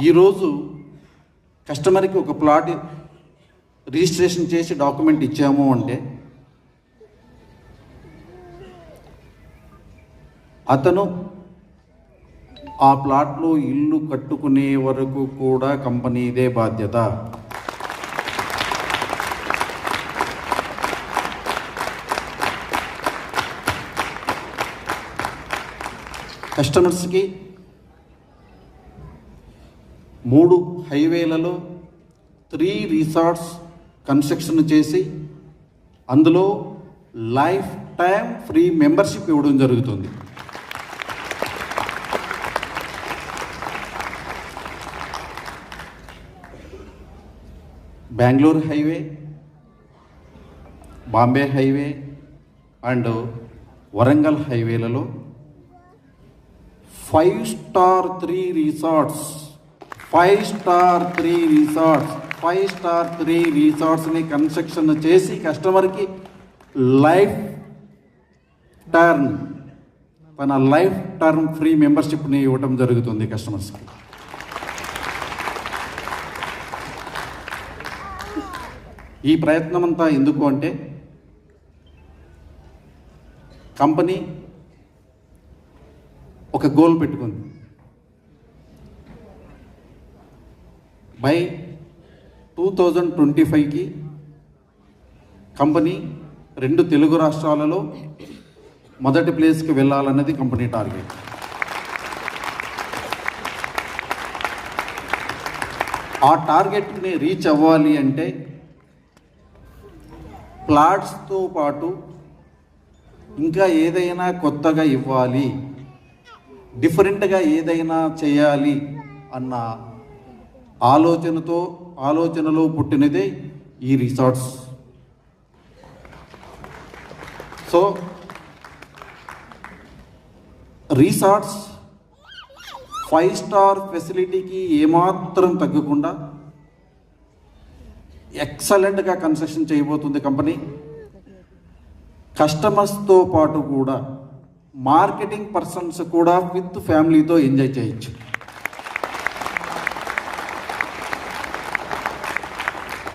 ఈరోజు కస్టమర్కి ఒక ప్లాట్ రిజిస్ట్రేషన్ చేసి డాక్యుమెంట్ ఇచ్చాము అంటే అతను ఆ ప్లాట్లో ఇల్లు కట్టుకునే వరకు కూడా కంపెనీదే బాధ్యత. కస్టమర్స్కి 3 హైవేలలో 3 రిసార్ట్స్ కన్స్ట్రక్షన్ చేసి అందులో లైఫ్ టైం ఫ్రీ మెంబర్షిప్ ఇవ్వడం జరుగుతుంది. Bengaluru highway, Bombay highway and Warangal హైవేలలో 5-star 3 రిసార్ట్స్ 5-star 3 రిసార్ట్స్ని కన్స్ట్రక్షన్ చేసి కస్టమర్కి లైఫ్ టర్మ్ ఫ్రీ మెంబర్షిప్ని ఇవ్వటం జరుగుతుంది కస్టమర్స్కి. ఈ ప్రయత్నం అంతా ఎందుకు అంటే కంపెనీ ఒక గోల్ పెట్టుకుంది. బై 2025కి కంపెనీ 2 తెలుగు రాష్ట్రాలలో మొదటి ప్లేస్కి వెళ్ళాలన్నది కంపెనీ టార్గెట్. ఆ టార్గెట్ని రీచ్ అవ్వాలి అంటే ప్లాట్స్తో పాటు ఇంకా ఏదైనా కొత్తగా ఇవ్వాలి, డిఫరెంట్గా ఏదైనా చేయాలి అన్న ఆలోచనలో పుట్టినదే ఈ రిసార్ట్స్. సో రిసార్ట్స్ 5-star ఫెసిలిటీకి ఏమాత్రం తగ్గకుండా ఎక్సలెంట్గా కన్స్ట్రక్షన్ చేయబోతుంది కంపెనీ. కస్టమర్స్తో పాటు కూడా మార్కెటింగ్ పర్సన్స్ కూడా విత్ ఫ్యామిలీతో ఎంజాయ్ చేయొచ్చు.